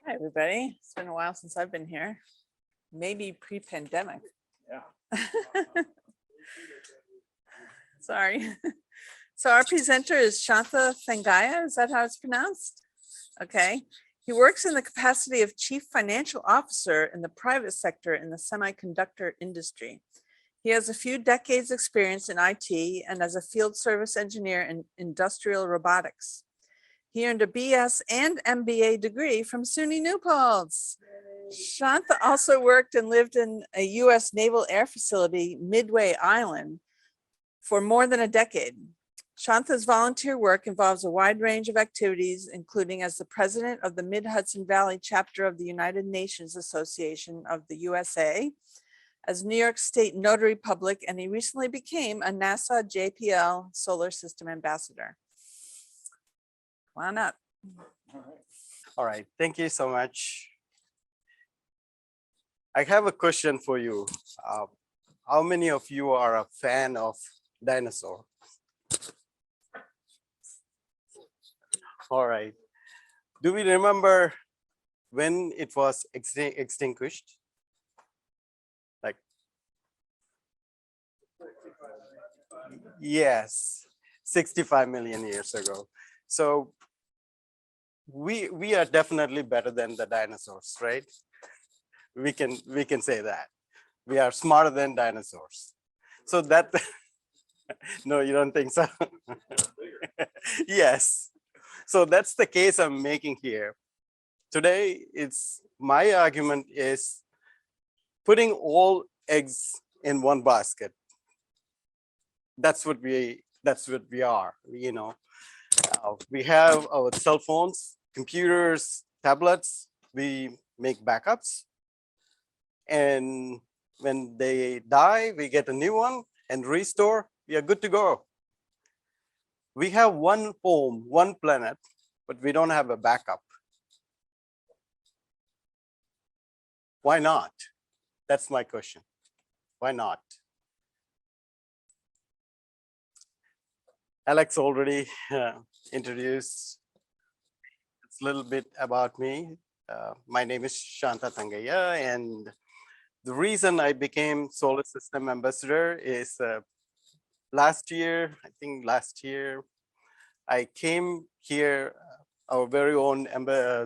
Hi, everybody. It's been a while since I've been here. Maybe pre-pandemic. Yeah. Sorry. So our presenter is Shantha Thangiah. Is that how it's pronounced? Okay. He works in the capacity of Chief Financial Officer in the private sector in the semiconductor industry. He has a few decades experience in IT and as a field service engineer in industrial robotics. He earned a BS and MBA degree from SUNY New Paltz. Shantha also worked and lived in a US Naval Air Facility, Midway Island, for more than a decade. Shantha's volunteer work involves a wide range of activities, including as the president of the Mid-Hudson Valley chapter of the United Nations Association of the USA, as New York State Notary Public, and he recently became a NASA JPL Solar System Ambassador. Come on up. All right. Thank you so much. I have a question for you. How many of you are a fan of dinosaur? All right. Do we remember when it was extinguished? Like, yes, 65 million years ago. So we are definitely better than the dinosaurs, right? We can say that. We are smarter than dinosaurs. So that, no, you don't think so? Yes. So that's the case I'm making here. Today, my argument is putting all eggs in one basket. That's what we are, you know. We have our cell phones, computers, tablets. We make backups. And when they die, we get a new one and restore. We are good to go. We have one home, one planet, but we don't have a backup. Why not? That's my question. Why not? Alex already introduced a little bit about me. My name is Shantha Thangiah, and the reason I became Solar System Ambassador is last year, I came here, our very own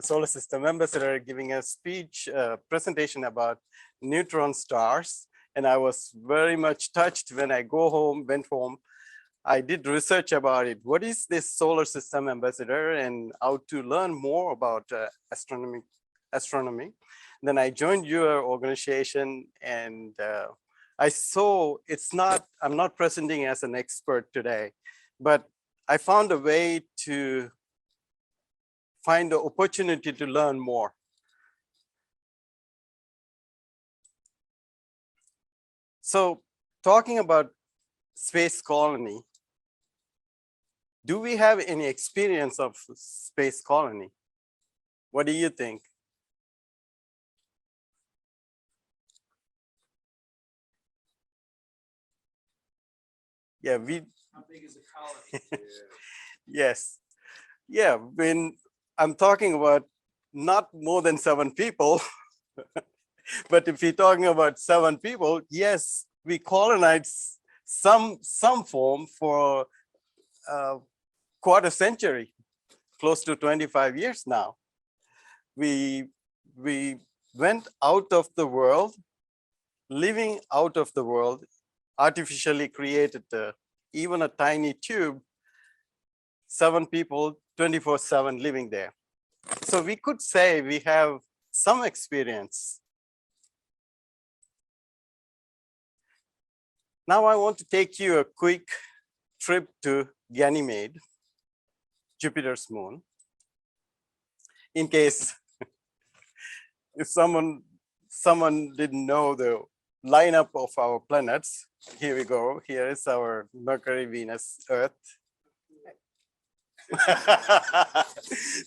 Solar System Ambassador giving a speech, presentation about neutron stars. And I was very much touched when I went home. I did research about it. What is this Solar System Ambassador and how to learn more about astronomy. Then I joined your organization and I saw I'm not presenting as an expert today, but I found a way to find the opportunity to learn more. So talking about space colony, do we have any experience of space colony? What do you think? Yeah, how big is a colony? Yes. Yeah, when I'm talking about not more than 7 people, but if you're talking about 7 people, yes, we colonized some form for a quarter century, close to 25 years now. We went out of the world, living out of the world, artificially created even a tiny tube, 7 people, 24/7 living there. So we could say we have some experience. Now I want to take you a quick trip to Ganymede, Jupiter's moon. In case if someone didn't know the lineup of our planets, here we go. Here is our Mercury, Venus, Earth.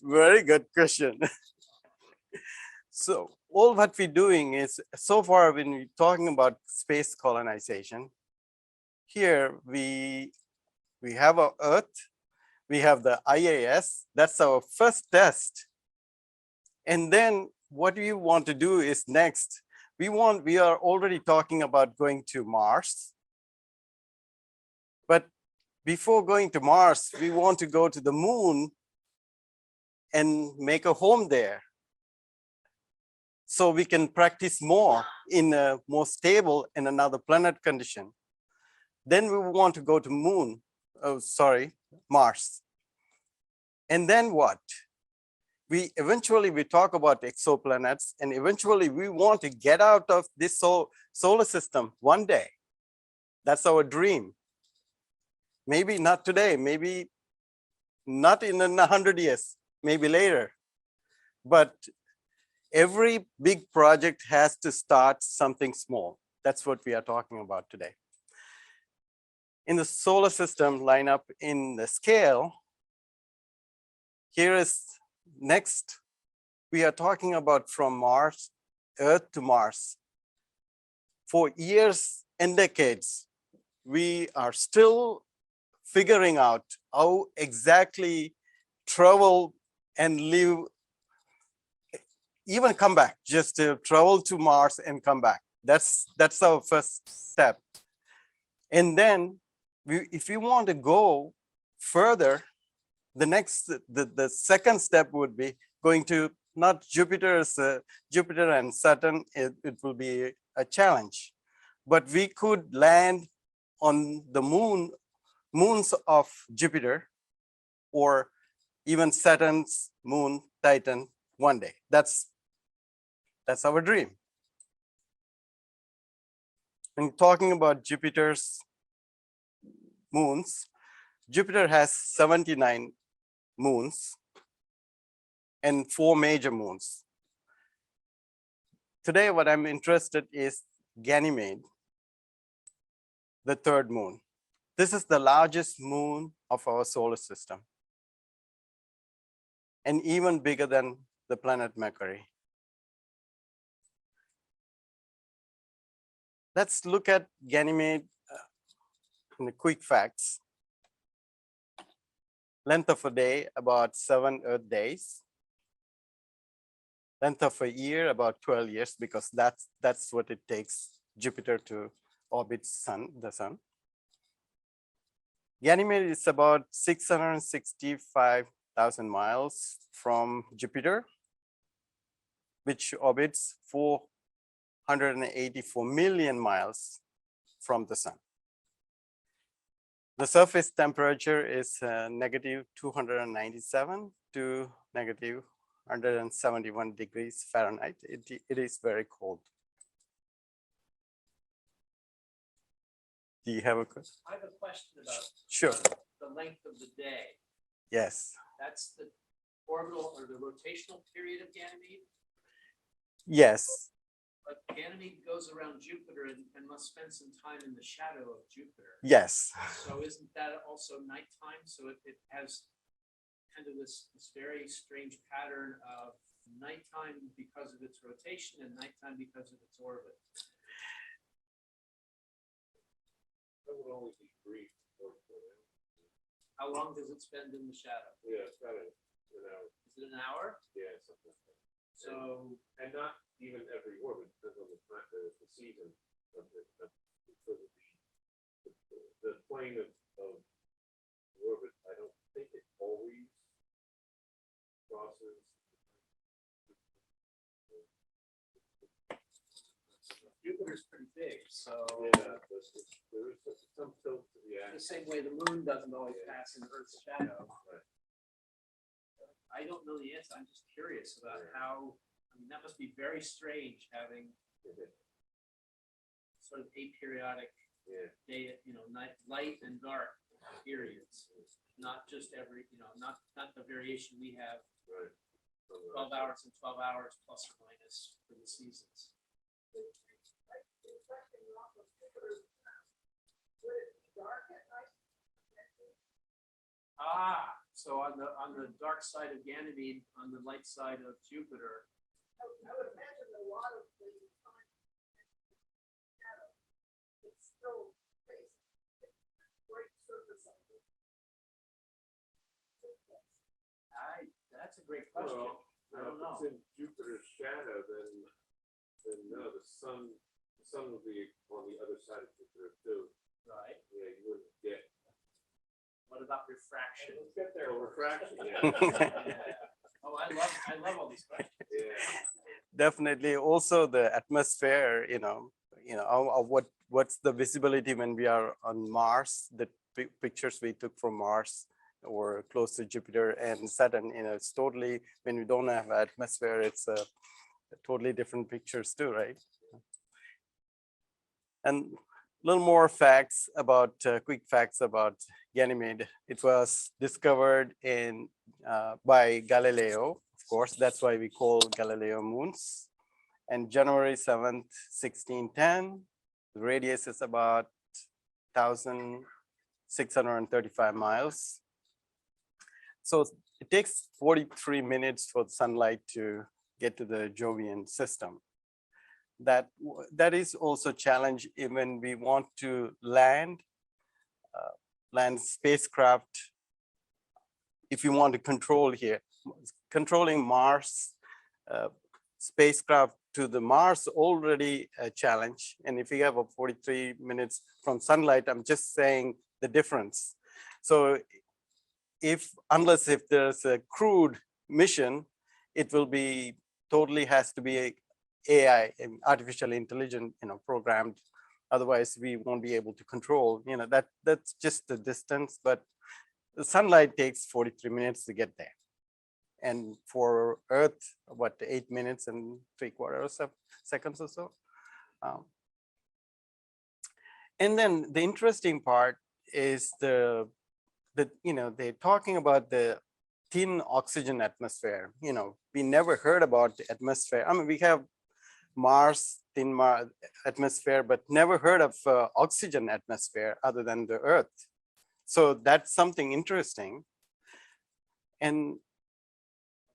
Very good question. So all what we're doing is, so far when we're talking about space colonization, here we have our Earth, we have the IAS, that's our first test. And then what we want to do is next, we are already talking about going to Mars. But before going to Mars, we want to go to the moon and make a home there. So we can practice more in a more stable and another planet condition. Then we want to go to Mars. And then what? We talk about exoplanets, and eventually we want to get out of this solar system one day. That's our dream. Maybe not today, maybe not in 100 years, maybe later. But every big project has to start something small. That's what we are talking about today. In the solar system lineup in the scale, here is next, we are talking about from Mars, Earth to Mars. For years and decades, we are still figuring out how exactly travel and live, even come back, just to travel to Mars and come back. That's our first step. And then if we want to go further, the second step would be going to not Jupiter and Saturn. It will be a challenge, but we could land on the moons of Jupiter, or even Saturn's moon, Titan, one day. That's our dream. And talking about Jupiter's moons, Jupiter has 79 moons and 4 major moons. Today, what I'm interested is Ganymede, the 3rd moon. This is the largest moon of our solar system, and even bigger than the planet Mercury. Let's look at Ganymede in the quick facts. Length of a day, about 7 Earth days. Length of a year, about 12 years, because that's what it takes Jupiter to orbit the sun. Ganymede is about 665,000 miles from Jupiter, which orbits 484 million miles from the sun. The surface temperature is negative 297 to negative 171 degrees Fahrenheit. It is very cold. Do you have a question? I have a question about Sure. the length of the day. Yes. That's the orbital or the rotational period of Ganymede, Yes. but Ganymede goes around Jupiter and must spend some time in the shadow of Jupiter. Yes. So isn't that also nighttime? So it has kind of this very strange pattern of nighttime because of its rotation and nighttime because of its orbit. That would only be brief. How long does it spend in the shadow? Yeah, it's about an hour. Is it an hour? Yeah, something like that. So, And not even every orbit, depends on the season of it. But because of the plane of the orbit, I don't think it always crosses. Jupiter's pretty big, so Yeah, there is some tilt to the the axis. same way the moon doesn't always pass in Earth's shadow. Right. I don't know the answer. I'm just curious about how, I mean, that must be very strange having sort of aperiodic Yeah. day, light and dark periods. Not just every, not the variation we have, Right. 12 hours and 12 hours plus or minus for the seasons. So on the dark side of Ganymede, on the light side of Jupiter. I would imagine a lot of the time it's still space. Great surface of it. That's a great question. Well, don't If it's know. in Jupiter's shadow, then no, the sun will be on the other side of Jupiter too. Right. Yeah, you wouldn't get. What about refraction? Let's get there. Refraction, yeah. Oh, I love all these questions. Yeah. Definitely. Also, the atmosphere. What's the visibility when we are on Mars? The pictures we took from Mars or close to Jupiter and Saturn. It's totally, when we don't have atmosphere, it's a totally different pictures too, right? And a little more facts about, quick facts about Ganymede. It was discovered by Galileo, of course, that's why we call Galileo moons. And January 7th, 1610, the radius is about 1,635 miles. So it takes 43 minutes for the sunlight to get to the Jovian system. That is also a challenge when we want to land spacecraft. If you want to control here, controlling Mars spacecraft to the Mars already a challenge. And if you have a 43 minutes from sunlight, I'm just saying the difference. So unless if there's a crewed mission, it will be totally has to be AI and artificial intelligence, programmed. Otherwise, we won't be able to control. That's just the distance. But the sunlight takes 43 minutes to get there, and for Earth, what 8 minutes and 3/4 seconds or so. And then the interesting part is they're talking about the thin oxygen atmosphere. We never heard about the atmosphere. I mean, we have Mars, thin atmosphere, but never heard of oxygen atmosphere other than the Earth. So that's something interesting. And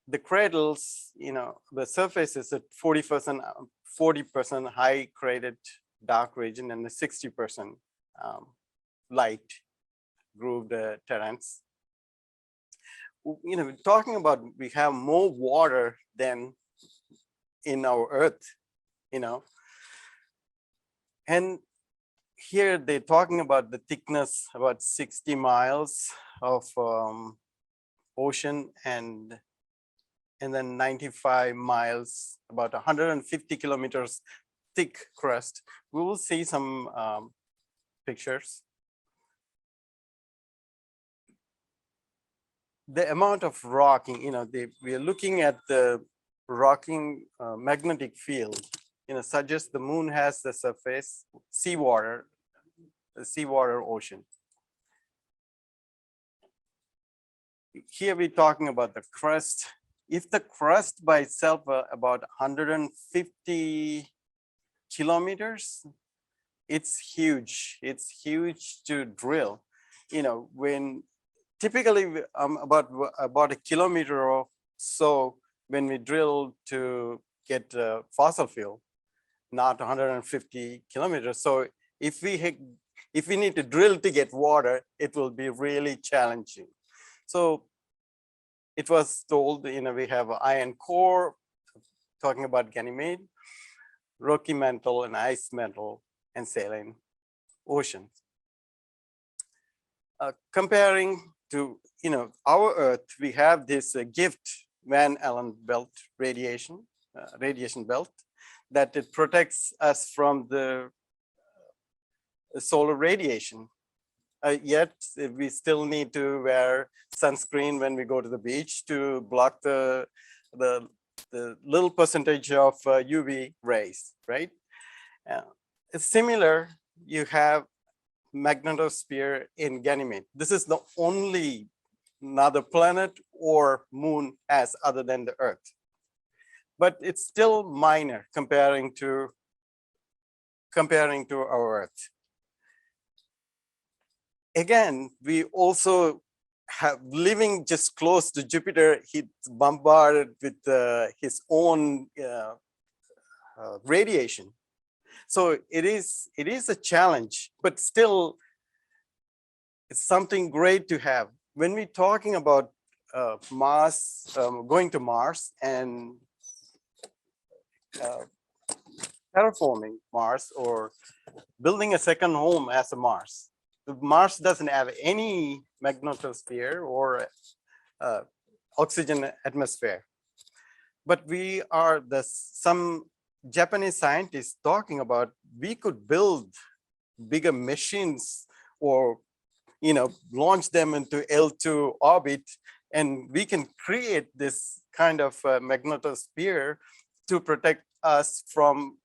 the cradles, the surface is at 40% high craded dark region and the 60% light grooved terrains. Talking about we have more water than in our Earth, and here they're talking about the thickness, about 60 miles of ocean and then 95 miles, about 150 kilometers thick crust. We will see some pictures. The amount of rocking, we are looking at the rocking magnetic field, suggests the moon has the surface, seawater, the seawater ocean. Here we're talking about the crust. If the crust by itself about 150 kilometers, it's huge. It's huge to drill. When typically about a kilometer or so when we drill to get fossil fuel, not 150 kilometers. So if we need to drill to get water, it will be really challenging. So it was told, we have an iron core, talking about Ganymede, rocky mantle and ice mantle and saline oceans. Comparing to, our Earth, we have this gift Van Allen belt radiation belt that it protects us from the solar radiation. Yet we still need to wear sunscreen when we go to the beach to block the little percentage of UV rays, right? It's similar, you have magnetosphere in Ganymede. This is the only another planet or moon has other than the Earth. But it's still minor comparing to our Earth. Again, we also have living just close to Jupiter, he's bombarded with his own radiation. So it is a challenge, but still it's something great to have. When we're talking about Mars, going to Mars and terraforming Mars or building a second home as a Mars. Mars doesn't have any magnetosphere or oxygen atmosphere. But we are some Japanese scientists talking about we could build bigger machines or launch them into L2 orbit, and we can create this kind of magnetosphere to protect us from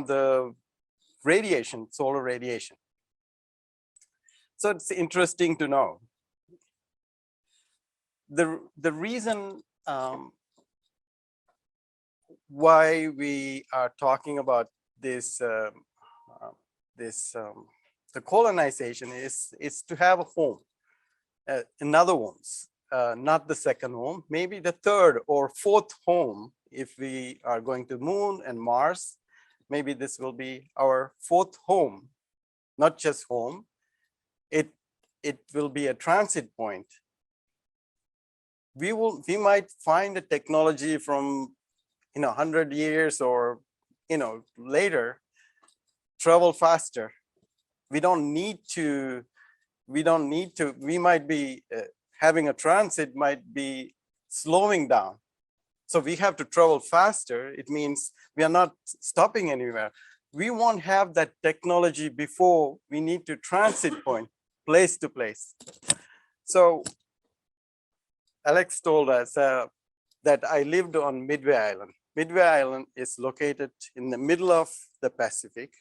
the radiation, solar radiation. So it's interesting to know. The reason why we are talking about this the colonization is to have a home, another homes, not the second home, maybe the third or fourth home. If we are going to Moon and Mars, maybe this will be our fourth home, not just home. It will be a transit point. We might find a technology from 100 years or later, travel faster. We might be having a transit might be slowing down. So we have to travel faster. It means we are not stopping anywhere. We won't have that technology before we need to transit point, place to place. So Alex told us that I lived on Midway Island. Midway Island is located in the middle of the Pacific,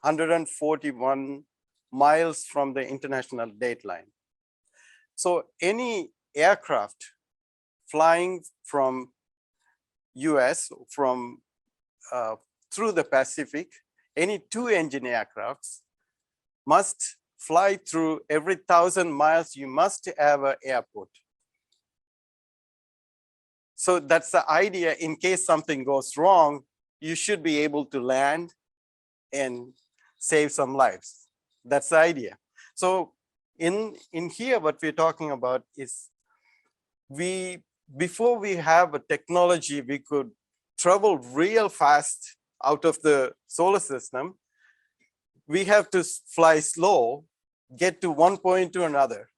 141 miles from the international date line. So any aircraft flying from US from through the Pacific, any 2-engine aircrafts must fly through every 1,000 miles. You must have an airport. So that's the idea. In case something goes wrong, you should be able to land and save some lives. That's the idea. So in here, what we're talking about is before we have a technology, we could travel real fast out of the solar system. We have to fly slow, get to one point to another.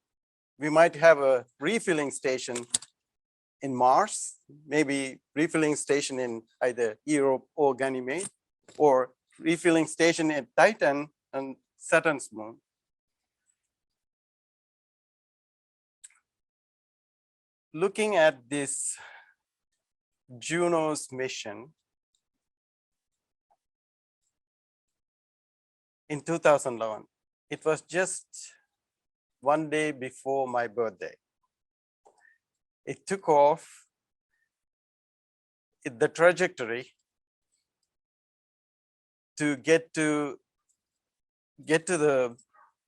We might have a refilling station in Mars, maybe refilling station in either Europe or Ganymede, or refilling station at Titan and Saturn's moon. Looking at this Juno's mission in 2011, it was just one day before my birthday. It took off the trajectory to get to the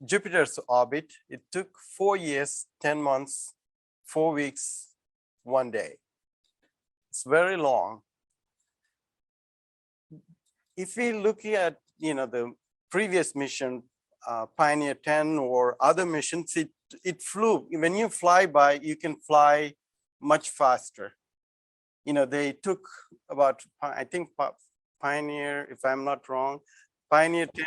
Jupiter's orbit. It took 4 years, 10 months, 4 weeks, 1 day. It's very long. If we look at the previous mission, Pioneer 10 or other missions, it flew. When you fly by, you can fly much faster. They took about, I think Pioneer, if I'm not wrong, Pioneer 10,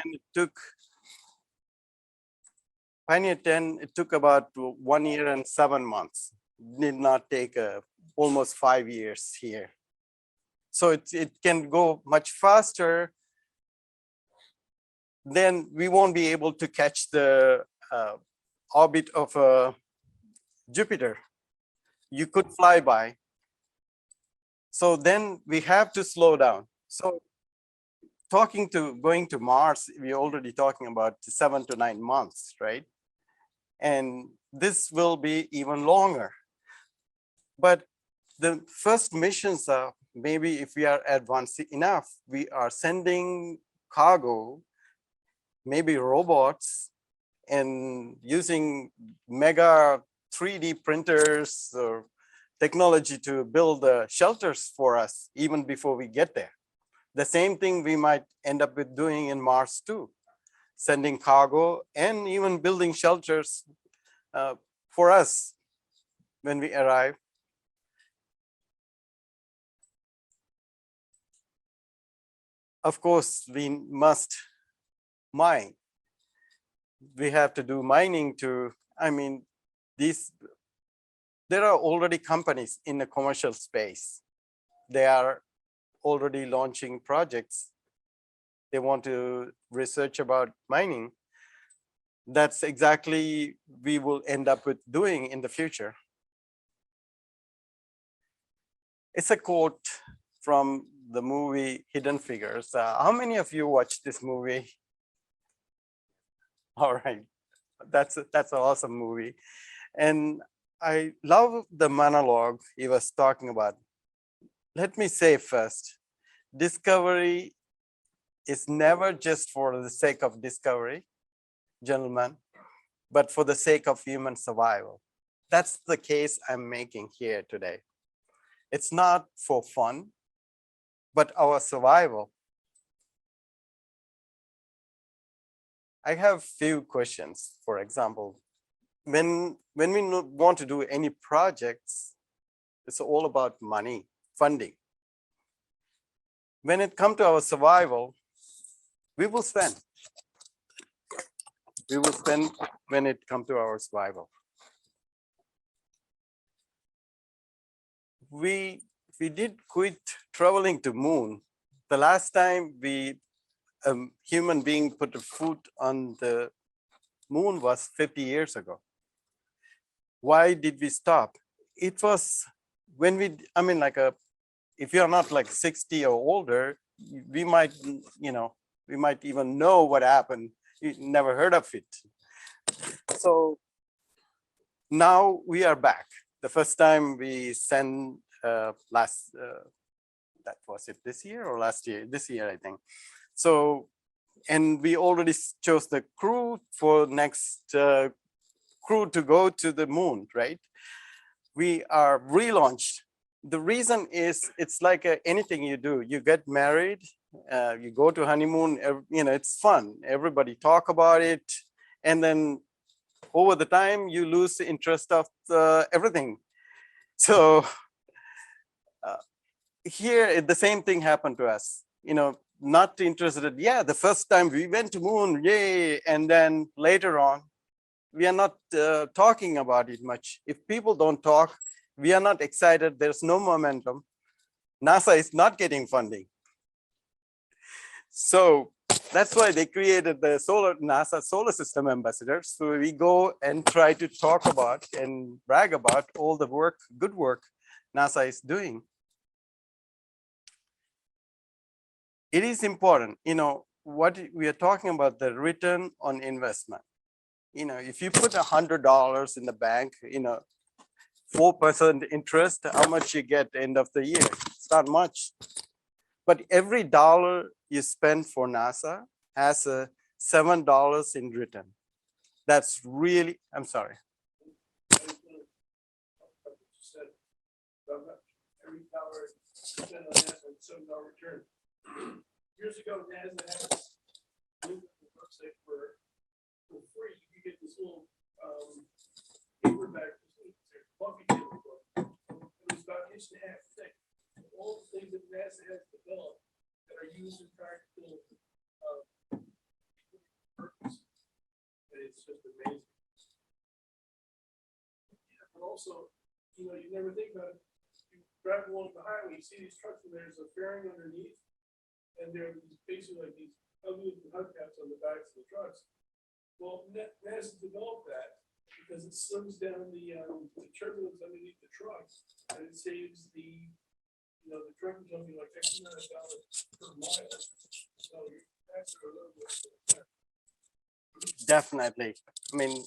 it took about 1 year and 7 months. Did not take almost 5 years here. So it can go much faster. Then we won't be able to catch the orbit of Jupiter. You could fly by. So then we have to slow down. So going to Mars, we're already talking about 7 to 9 months, right? And this will be even longer. But the first missions are, maybe if we are advanced enough, we are sending cargo, maybe robots, and using mega 3D printers or technology to build shelters for us even before we get there. The same thing we might end up with doing in Mars too, sending cargo and even building shelters for us, when we arrive, of course, we must mine. We have to do mining to, I mean, there are already companies in the commercial space. They are already launching projects. They want to research about mining. That's exactly we will end up with doing in the future. It's a quote from the movie Hidden Figures. How many of you watched this movie? All right, that's an awesome movie. And I love the monologue he was talking about. Let me say first, discovery is never just for the sake of discovery, gentlemen, but for the sake of human survival. That's the case I'm making here today. It's not for fun, but our survival. I have few questions. For example, when we want to do any projects, it's all about money, funding. When it comes to our survival, we will spend. We will spend when it comes to our survival. We did quit traveling to moon. The last time a human being put a foot on the moon was 50 years ago. Why did we stop? It was when if you're not like 60 or older, we might even know what happened. You never heard of it. So now we are back. The first time we sent that was it this year or last year? This year, I think. So, and we already chose the crew for next crew to go to the moon, right? We are relaunched. The reason is it's like anything you do. You get married, you go to honeymoon, it's fun. Everybody talk about it. And then over the time, you lose the interest of everything. So here, the same thing happened to us. Not interested. Yeah, the first time we went to moon, yay. And then later on, we are not talking about it much. If people don't talk, we are not excited. There's no momentum. NASA is not getting funding. So that's why they created the NASA Solar System Ambassadors. So we go and try to talk about and brag about all the work, good work NASA is doing. It is important, what we are talking about, the return on investment. If you put $100 in the bank, 4% interest, how much you get end of the year? It's not much. But every dollar you spend for NASA has a $7 in return. That's really, I'm sorry. Every dollar spent on NASA and $7 return. Years ago, NASA had a website for free. You get this little paperback coffee table book. It was about an inch and a half thick. All the things that NASA has developed that are used in practical purpose. And it's just amazing. Yeah, but also, you never think about it. You drive along the highway, you see these trucks, and there's a fairing underneath. And there are basically like these ugly hubcaps on the backs of the trucks. Well, NASA developed that because it slims down the turbulence underneath the truck, and it saves the truck is only like X amount of dollars per mile. So that's a little bit. Definitely. I mean,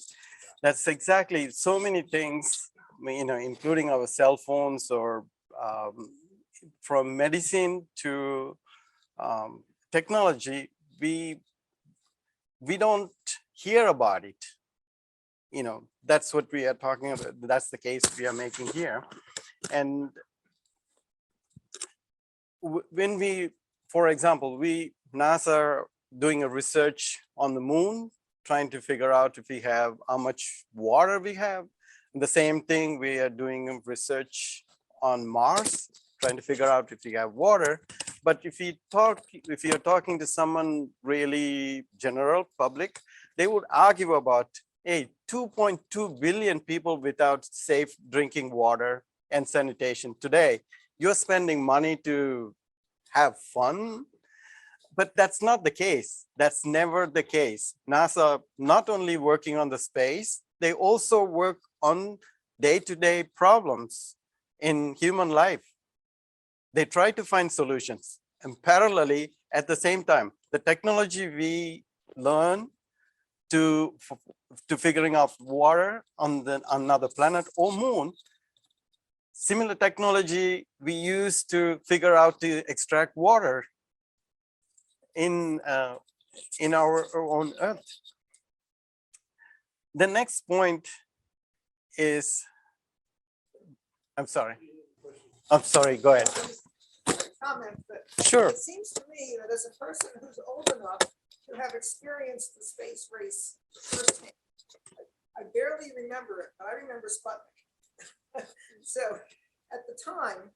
that's exactly so many things, including our cell phones or from medicine to technology, we don't hear about it. That's what we are talking about. That's the case we are making here. And when for example, NASA are doing a research on the moon, trying to figure out if we have how much water we have. The same thing, we are doing research on Mars, trying to figure out if you have water. But if you're talking to someone really general public, they would argue about, hey, 2.2 billion people without safe drinking water and sanitation today. You're spending money to have fun, but that's not the case. That's never the case. NASA not only working on the space, they also work on day-to-day problems in human life. They try to find solutions, and parallelly, at the same time, the technology we learn to figuring out water on another planet or moon, similar technology we use to figure out to extract water in our own Earth. The next point is, I'm sorry, go ahead. Comment, but Sure. it seems to me that as a person who's old enough to have experienced the space race firsthand, I barely remember it, but I remember Sputnik. So at the time,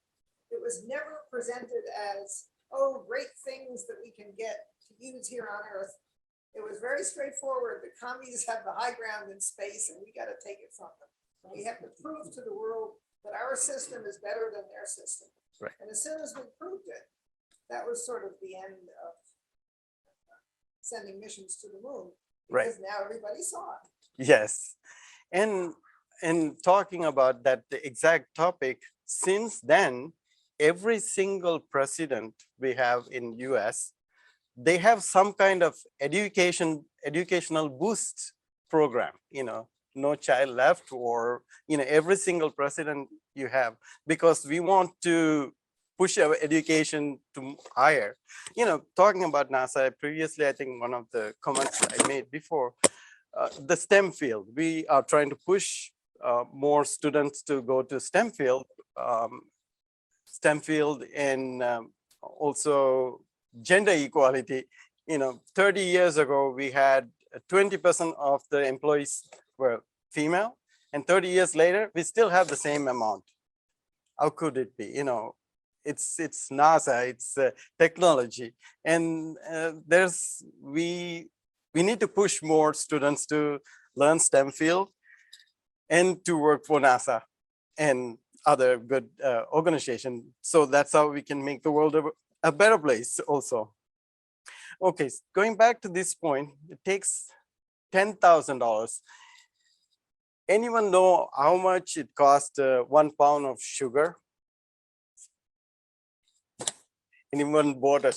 it was never presented as, oh, great things that we can get to use here on Earth. It was very straightforward. The commies have the high ground in space and we got to take it from them. And we have to prove to the world that our system is better than their system. Right. And as soon as we proved it, that was sort of the end of sending missions to the moon. Because now everybody saw it. Yes. And talking about that exact topic, since then, every single president we have in US, they have some kind of educational boost program, No Child Left, or, every single president you have, because we want to push our education to higher. Talking about NASA, previously, I think one of the comments I made before, the STEM field, we are trying to push more students to go to STEM field, and also gender equality. 30 years ago, we had 20% of the employees were female, and 30 years later, we still have the same amount. How could it be? It's NASA, it's technology, and we need to push more students to learn STEM field and to work for NASA and other good organizations. So that's how we can make the world a better place also. Okay, going back to this point, it takes $10,000. Anyone know how much it costs 1 pound of sugar? Anyone bought a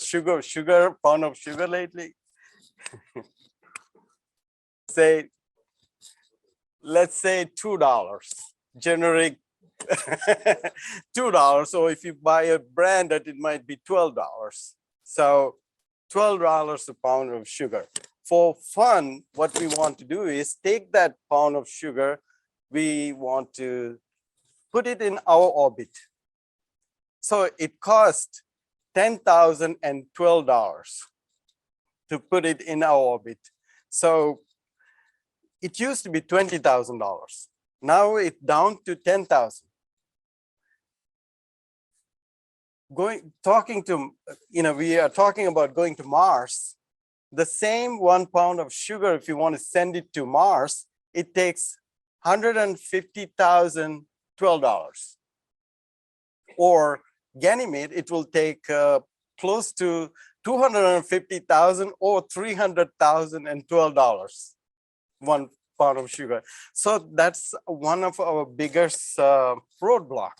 pound of sugar lately? Let's say $2, generic $2. So if you buy a branded, it might be $12. So $12 a pound of sugar. For fun, what we want to do is take that pound of sugar, we want to put it in our orbit. So it costs $10,012 to put it in our orbit. So it used to be $20,000. Now it's down to $10,000. We are talking about going to Mars. The same 1 pound of sugar, if you want to send it to Mars, it takes $150,012. Or Ganymede, it will take close to $250,000 or $300,012. 1 pound of sugar. So that's one of our biggest roadblock.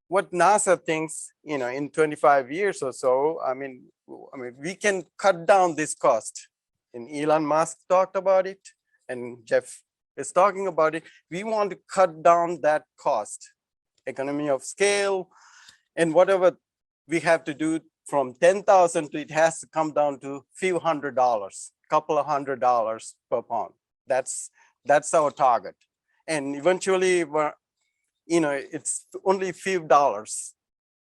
What NASA thinks, in 25 years or so, I mean, we can cut down this cost. And Elon Musk talked about it, and Jeff is talking about it. We want to cut down that cost, economy of scale, and whatever we have to do from 10,000 to it has to come down to few $100s, couple of $100 per pound. That's our target. And eventually, it's only a few dollars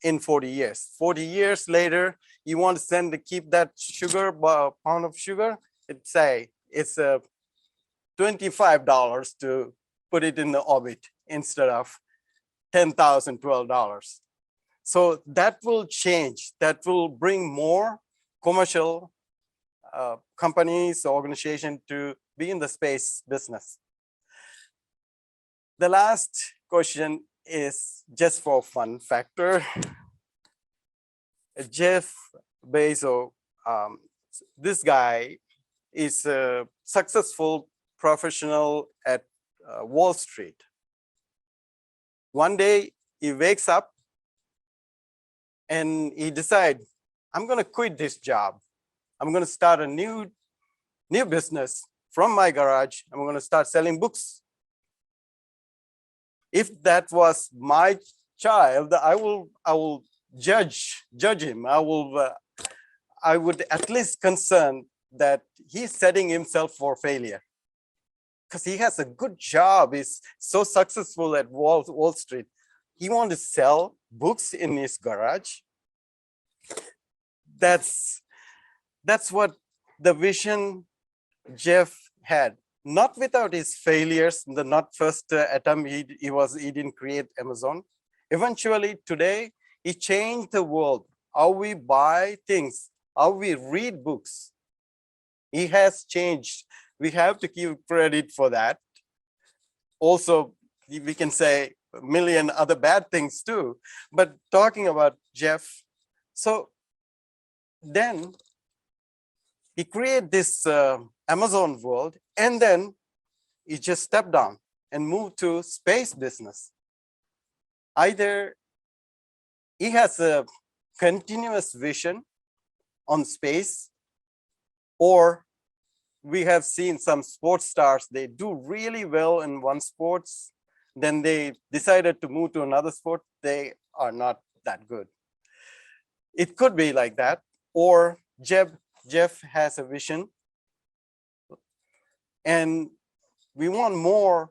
in 40 years. 40 years later, you want to keep that sugar, pound of sugar, it's $25 to put it in the orbit instead of $10,000, $12. So that will change. That will bring more commercial companies, organization to be in the space business. The last question is just for fun factor. Jeff Bezos, this guy is a successful professional at Wall Street. One day he wakes up and he decides, I'm going to quit this job. I'm going to start a new business from my garage. I'm going to start selling books. If that was my child, I will judge him. I would at least concern that he's setting himself for failure, because he has a good job. He's so successful at Wall Street. He wants to sell books in his garage. That's what the vision Jeff had. Not without his failures, the not first attempt he didn't create Amazon. Eventually today, he changed the world, how we buy things, how we read books. He has changed. We have to give credit for that. Also, we can say a million other bad things too, but talking about Jeff, so then he created this Amazon world, and then he just stepped down and moved to space business. Either he has a continuous vision on space, or we have seen some sports stars, they do really well in one sports, then they decided to move to another sport, they are not that good. It could be like that, or Jeff has a vision and we want more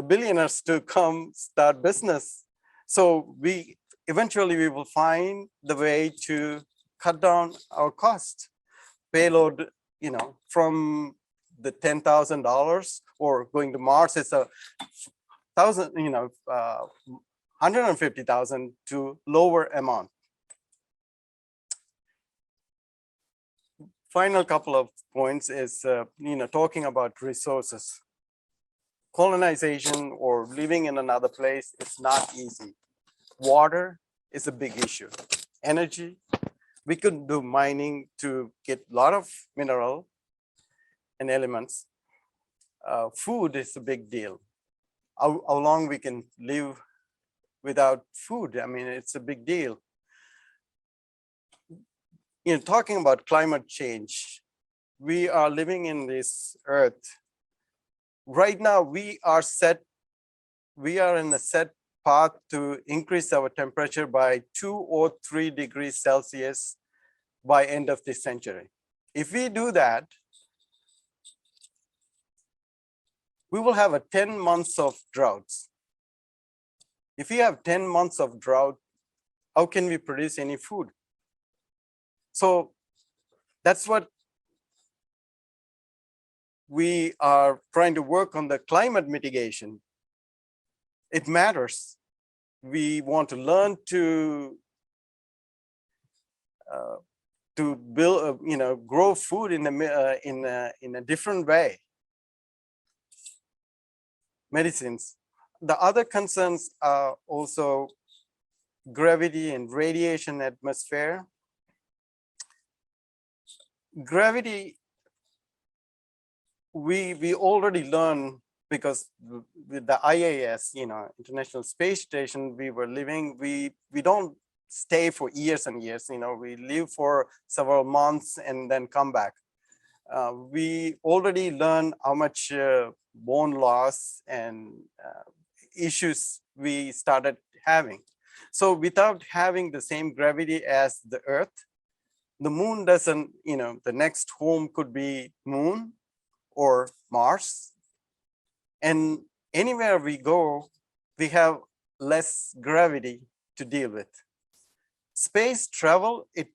billionaires to come start business. So eventually we will find the way to cut down our cost. Payload, from the $10,000 or going to Mars, it's $150,000 to lower amount. Final couple of points is, talking about resources. Colonization or living in another place is not easy. Water is a big issue. Energy, we could do mining to get a lot of mineral and elements. Food is a big deal. How long we can live without food, I mean, it's a big deal. Talking about climate change, we are living in this earth. Right now, we are in a set path to increase our temperature by 2 or 3 degrees Celsius by end of this century. If we do that, we will have 10 months of droughts. If we have 10 months of drought, how can we produce any food? So that's what we are trying to work on, the climate mitigation. It matters. We want to learn to build, grow food in a different way. Medicines. The other concerns are also gravity and radiation atmosphere. Gravity, we already learned, because with the IAS, International Space Station, we were living, we don't stay for years and years, we live for several months and then come back. We already learned how much bone loss and issues we started having. So without having the same gravity as the Earth, the moon doesn't, the next home could be moon or Mars. And anywhere we go, we have less gravity to deal with. Space travel, it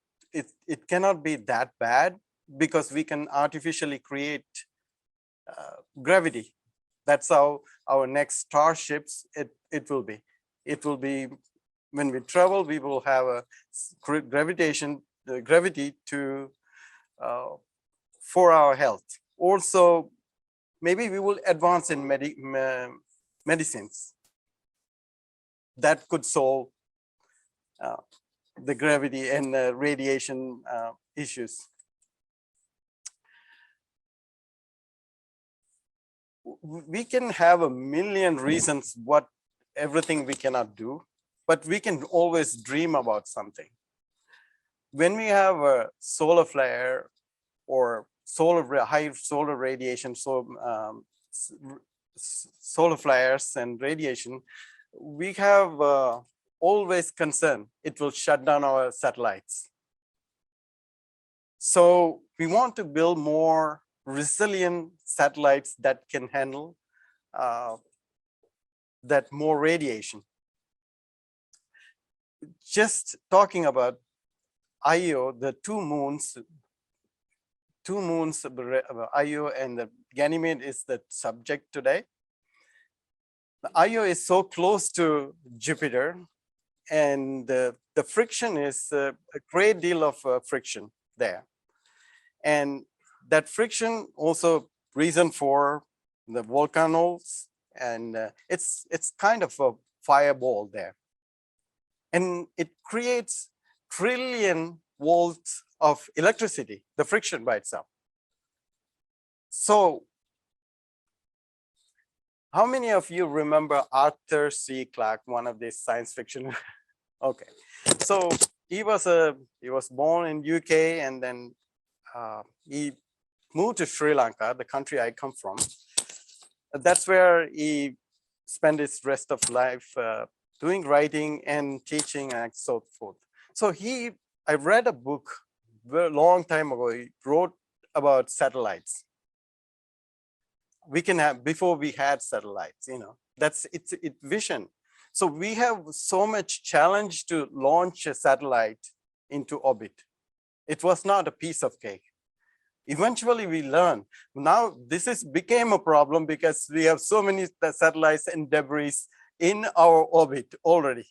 cannot be that bad, because we can artificially create gravity. That's how our next starships, it will be. It will be, when we travel, we will have a gravity to, for our health. Also, maybe we will advance in medicines that could solve the gravity and radiation issues. We can have a million reasons what everything we cannot do, but we can always dream about something. When we have a solar flare or high solar radiation, so solar flares and radiation, we have always concern it will shut down our satellites. So we want to build more resilient satellites that can handle that more radiation. Just talking about Io, the two moons of Io and the Ganymede is the subject today. Io is so close to Jupiter, and the friction is a great deal of friction there. And that friction also reason for the volcanoes, and it's kind of a fireball there. And it creates trillion volts of electricity, the friction by itself. So how many of you remember Arthur C. Clarke, one of these science fiction? Okay, so he was born in UK, and then he moved to Sri Lanka, the country I come from. That's where he spent his rest of life doing writing and teaching and so forth. So I read a book a long time ago. He wrote about satellites. We can have, before we had satellites, that's it's vision. So we have so much challenge to launch a satellite into orbit. It was not a piece of cake. Eventually we learn. Now this became a problem because we have so many satellites and debris in our orbit already.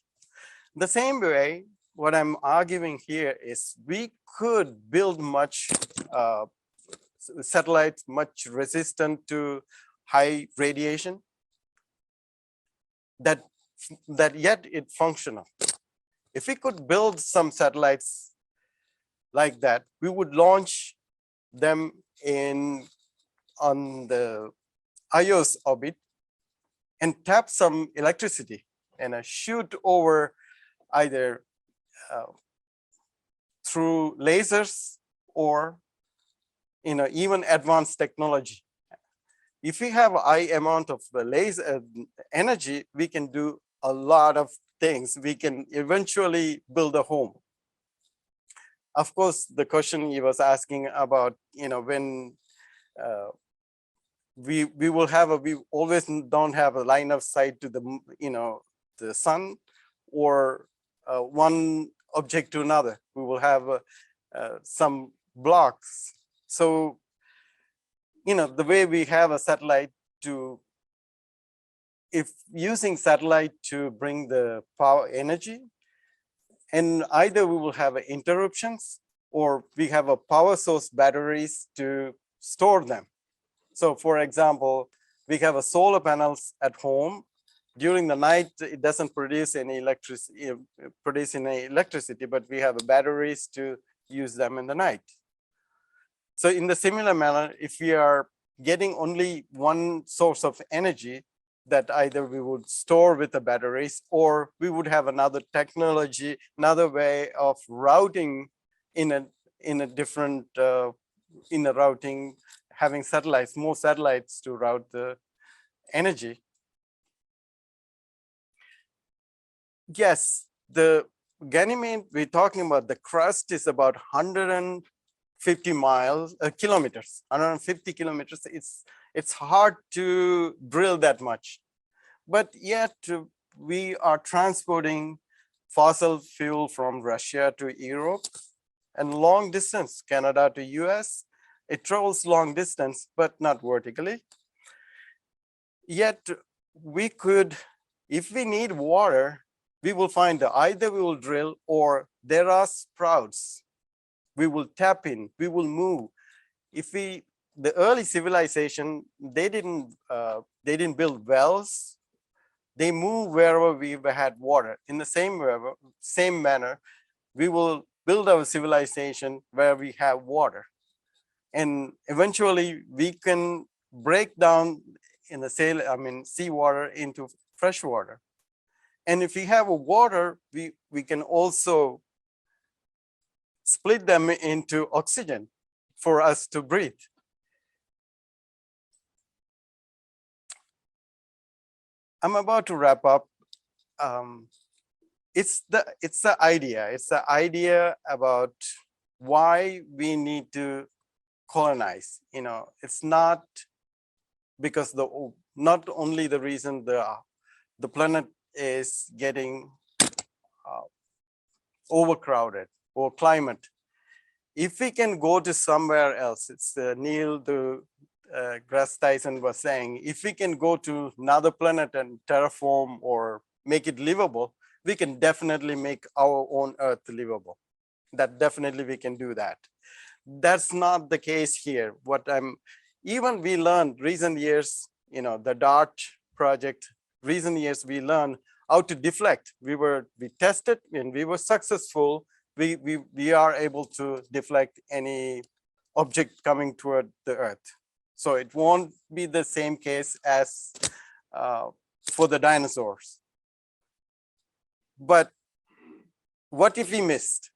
The same way, what I'm arguing here is we could build much satellites much resistant to high radiation, that yet it's functional. If we could build some satellites like that, we would launch them on the Io's orbit and tap some electricity and shoot over either through lasers or even advanced technology. If we have a high amount of laser energy, we can do a lot of things. We can eventually build a home. Of course, the question he was asking about, when we always don't have a line of sight to the sun or one object to another. We will have some blocks. So, the way we have a satellite if using satellite to bring the power energy, and either we will have interruptions or we have a power source batteries to store them. So for example, we have a solar panels at home. During the night, it doesn't produce any electricity, but we have batteries to use them in the night. So in the similar manner, if we are getting only one source of energy, that either we would store with the batteries, or we would have another technology, another way of routing in a different routing, having satellites, more satellites to route the energy. Yes, the Ganymede, we're talking about the crust is about 150 kilometers, 150 kilometers. It's hard to drill that much, but yet we are transporting fossil fuel from Russia to Europe and long distance, Canada to US. It travels long distance, but not vertically. Yet we could, if we need water, we will find either we will drill or there are sprouts. We will tap in, we will move. If we, the early civilization, they didn't build wells. They move wherever we had water. In the same manner, we will build our civilization where we have water. And eventually we can break down in the seawater into fresh water. And if we have a water, we can also split them into oxygen for us to breathe. I'm about to wrap up. It's the idea about why we need to colonize. It's not because not only the reason the planet is getting overcrowded or climate. If we can go to somewhere else, it's Neil deGrasse Tyson was saying, if we can go to another planet and terraform or make it livable, we can definitely make our own Earth livable. That definitely we can do that. That's not the case here. Even we learned recent years, the DART project, recent years we learned how to deflect. We tested and we were successful. We are able to deflect any object coming toward the Earth. So it won't be the same case as for the dinosaurs. But what if we missed?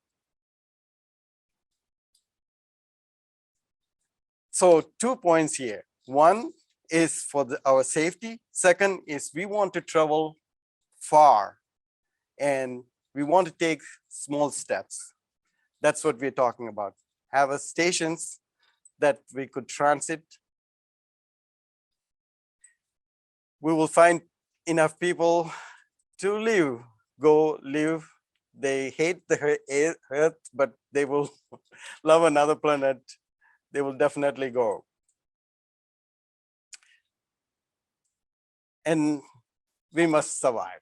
So 2 points here. One is for our safety. Second is we want to travel far and we want to take small steps. That's what we're talking about. Have a stations that we could transit. We will find enough people to go live. They hate the Earth, but they will love another planet. They will definitely go. And we must survive.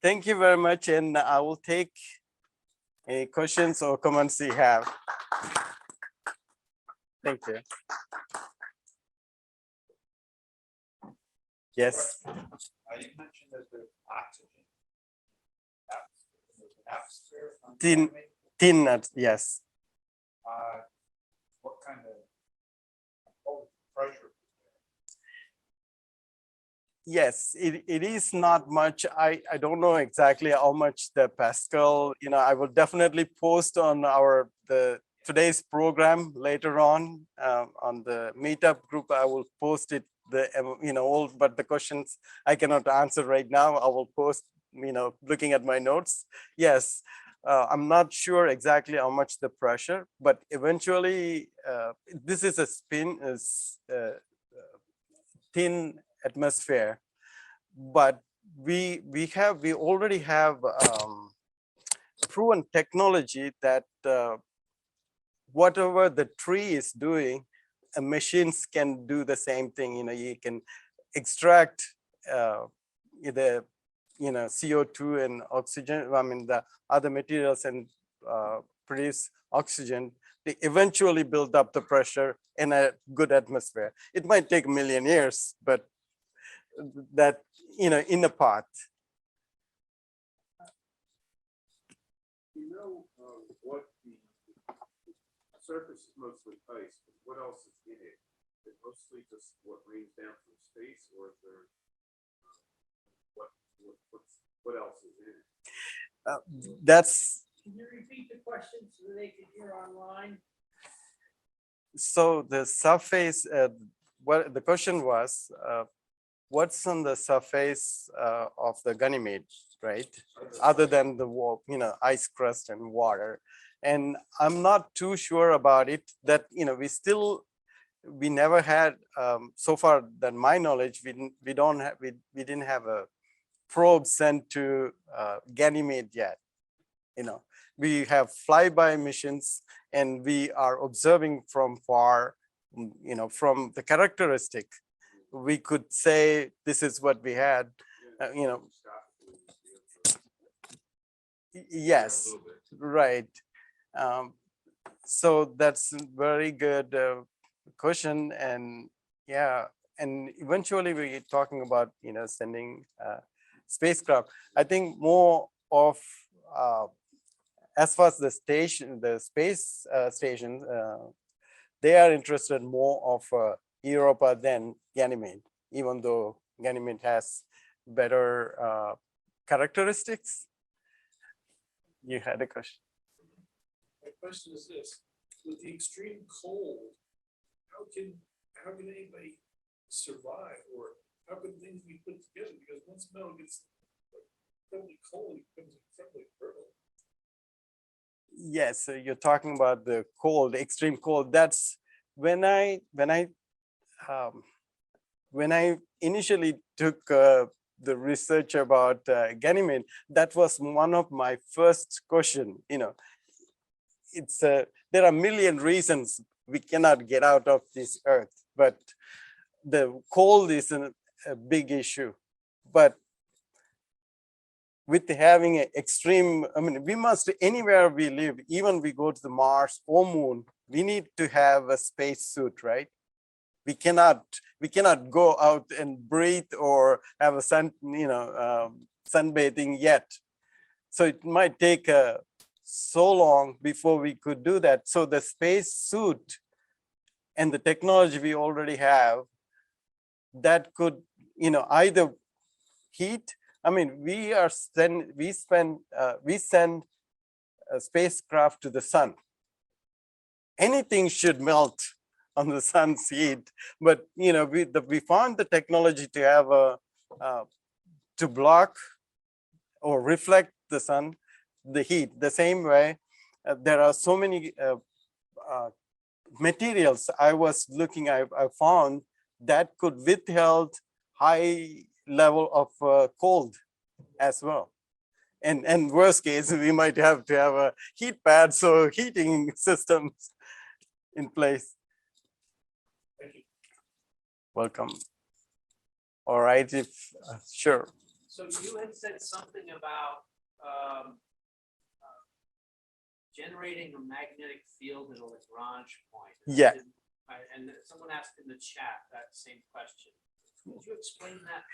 Thank you very much. And I will take any questions or comments you have. Thank you. Yes. You mentioned that there's oxygen. Atmosphere. Thin, yes. What kind of pressure? Yes, it is not much. I don't know exactly how much the Pascal, I will definitely post on today's program later on the meetup group. I will post it, but the questions I cannot answer right now. I will post, looking at my notes. Yes, I'm not sure exactly how much the pressure, but eventually this is a thin atmosphere, but we already have proven technology that whatever the tree is doing, machines can do the same thing. You can extract the CO2 and oxygen, the other materials, and produce oxygen. They eventually build up the pressure in a good atmosphere. It might take a million years, but that, in a pot. What the surface is mostly ice, but what else is in it? Is it mostly just what rains down from space, or is there what else is in it? That's. Can you repeat the question so they can hear online? So the surface, what the question was, what's on the surface of the Ganymede, right? Other than the ice crust and water. And I'm not too sure about it that, we never had, so far that my knowledge, we didn't have a probe sent to Ganymede yet. We have flyby missions and we are observing from far from the characteristic, we could say this is what we had, yes, right. So that's a very good question, and yeah, and eventually we're talking about sending spacecraft. I think more of as far as the space station, they are interested more of Europa than Ganymede, even though Ganymede has better characteristics. You had a question. My question is this, with the extreme cold, how can anybody survive, or how can things be put together? Because once metal gets incredibly cold, it becomes incredibly brittle. Yes, so you're talking about the cold, extreme cold. That's when I initially took the research about Ganymede. That was one of my first question. It's there are a million reasons we cannot get out of this earth, but the cold is a big issue. But with having an extreme, we must, anywhere we live, even we go to the Mars or Moon, we need to have a space suit, right? We cannot go out and breathe or have a sunbathing yet. So it might take so long before we could do that. So the space suit and the technology we already have, that could either heat. We send a spacecraft to the sun. Anything should melt on the sun's heat, but we found the technology to have to block or reflect the sun, the heat. The same way, there are so many materials I found that could withhold high level of cold as well. And worst case, we might have to have a heat pad, so heating systems in place. Thank you. Welcome. All right, sure. So you had said something about generating a magnetic field at a Lagrange point. Yeah. And someone asked in the chat that same question. Could you explain that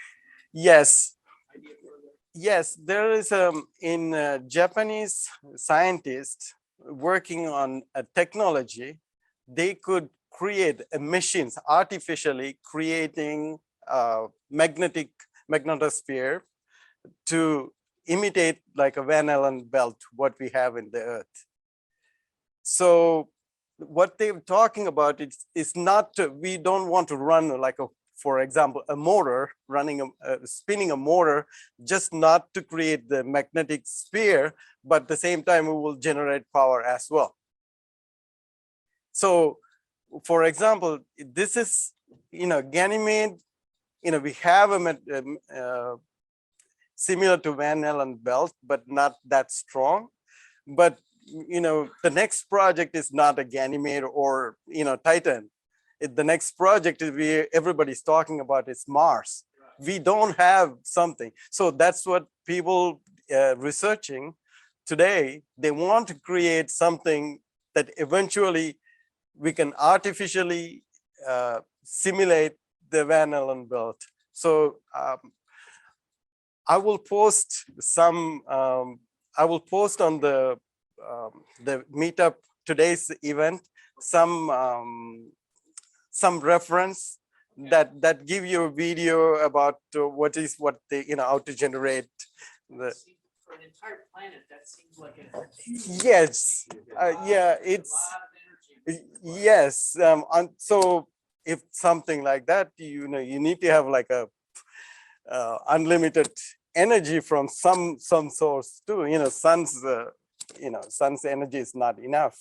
Yes. idea further? Yes, there is in Japanese scientists working on a technology. They could create machines artificially creating a magnetosphere to imitate like a Van Allen belt, what we have in the Earth. So what they're talking about is not, we don't want to run like for example, a motor spinning a motor, just not to create the magnetic sphere, but at the same time we will generate power as well. So for example, this is, Ganymede, we have a similar to Van Allen belt, but not that strong. But, the next project is not a Ganymede or, Titan. The next project is everybody's talking about is Mars. We don't have something. So that's what people researching today. They want to create something that eventually we can artificially simulate the Van Allen belt. So I will post some. I will post on the meetup today's event some reference that give you a video about what they how to generate the. For an entire planet, that seems like a Yes, yeah, it's. Yes, so if something like that, you need to have like a unlimited energy from some source too. Sun's energy is not enough.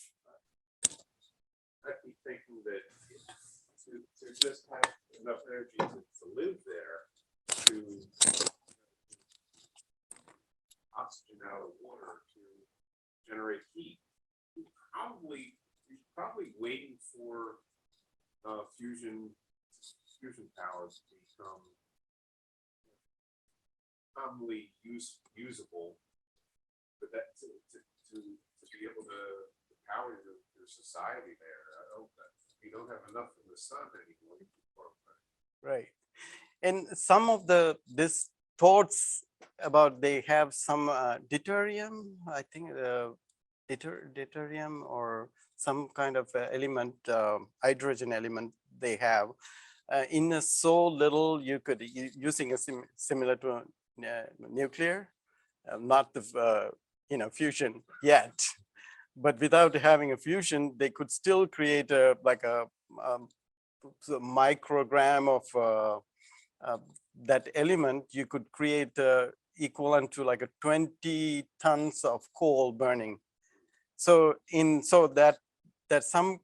I'd be thinking that to just have enough energy to live there, to oxygen out of water to generate heat, you're probably waiting for fusion powers become commonly usable, but that to be able to power your society there. You don't have enough of the sun anymore. Right. And some of this thoughts about they have some deuterium, I think deuterium or some kind of element, hydrogen element they have. In a so little, you could using a similar to nuclear, not the fusion yet, but without having a fusion, they could still create a microgram of that element. You could create equivalent to like a 20 tons of coal burning. So that some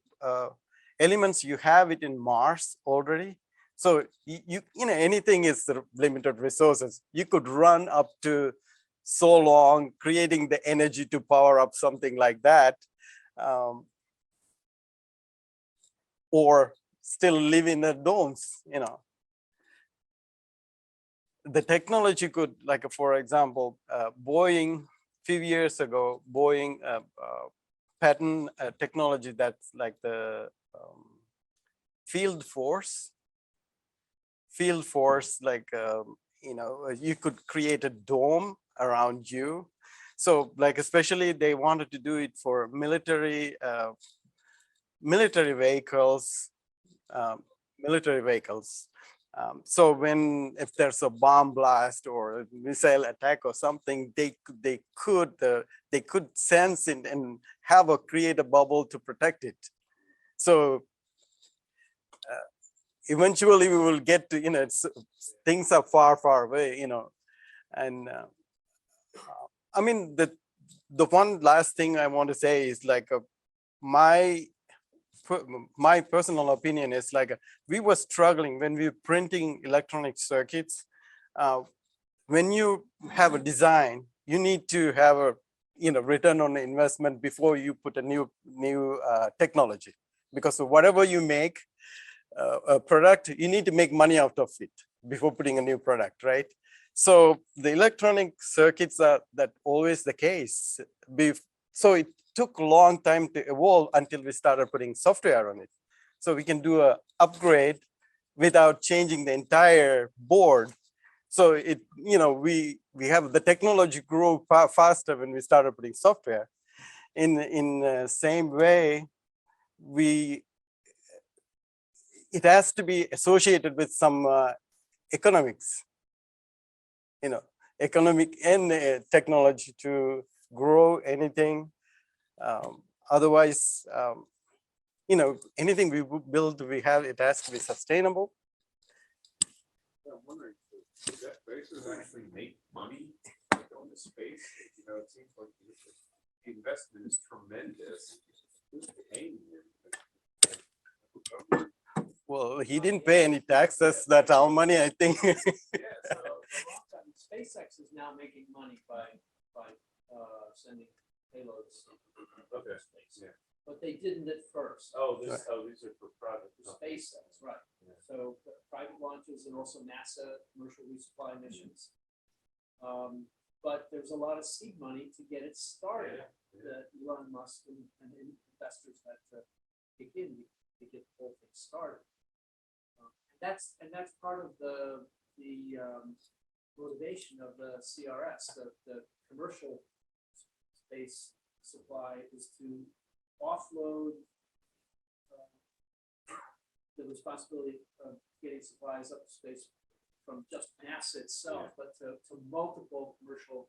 elements you have it in Mars already. So you know anything is the limited resources. You could run up to so long, creating the energy to power up something like that, or still live in the domes. The technology could, like for example, Boeing, few years ago, Boeing patent technology that's like the field force, like, you could create a dome around you. So like, especially they wanted to do it for military vehicles, so if there's a bomb blast or a missile attack or something, they could sense it and create a bubble to protect it. So eventually we will get to, things are far away, and I mean, the one last thing I want to say is like my personal opinion is like we were struggling when we were printing electronic circuits. When you have a design, you need to have a return on investment before you put a new technology, because whatever you make a product, you need to make money out of it before putting a new product, right? So the electronic circuits are that always the case. So it took a long time to evolve until we started putting software on it. So we can do a upgrade without changing the entire board. So we have the technology grow faster when we started putting software. In the same way, it has to be associated with some economics, economic and technology to grow anything. Otherwise, anything we build, it has to be sustainable. I'm wondering, does that bases actually make money going to space? It seems like the investment is tremendous. Who's paying it? Well, he didn't pay any taxes. That's our money, I think. Yeah, so SpaceX is now making money by sending payloads to space. Yeah. But they didn't at first. These are for private. SpaceX, right. Yeah. So private launches and also NASA commercial resupply missions. But there's a lot of seed money to get it started. That Elon Musk and investors had to kick in to get the whole thing started. That's part of the motivation of the CRS. The commercial space supply is to offload the responsibility of getting supplies up to space from just NASA itself, but to multiple commercial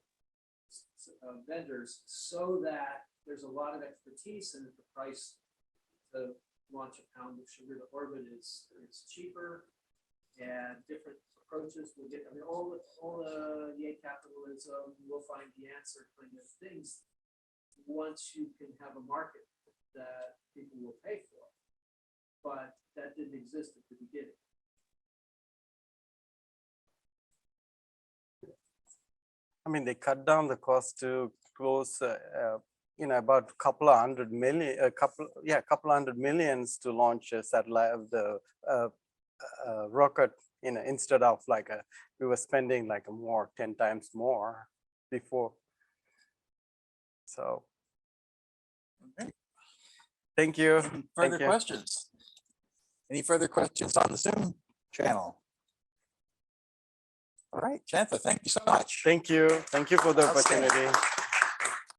vendors, so that there's a lot of expertise and the price to launch a pound of sugar to orbit is cheaper, and different approaches will get. I mean, all the yay capitalism, we'll find the answer kind of things once you can have a market that people will pay for. But that didn't exist at the beginning. I mean, they cut down the cost to close about a couple of hundred million, couple of hundred millions to launch a satellite of the rocket, instead of like we were spending like 10 times more before. So. Okay. Thank you. Further Thank you. questions? Any further questions on the Zoom channel? All right, Shantha, thank you so much. Thank you. Thank you for the Outstanding. opportunity.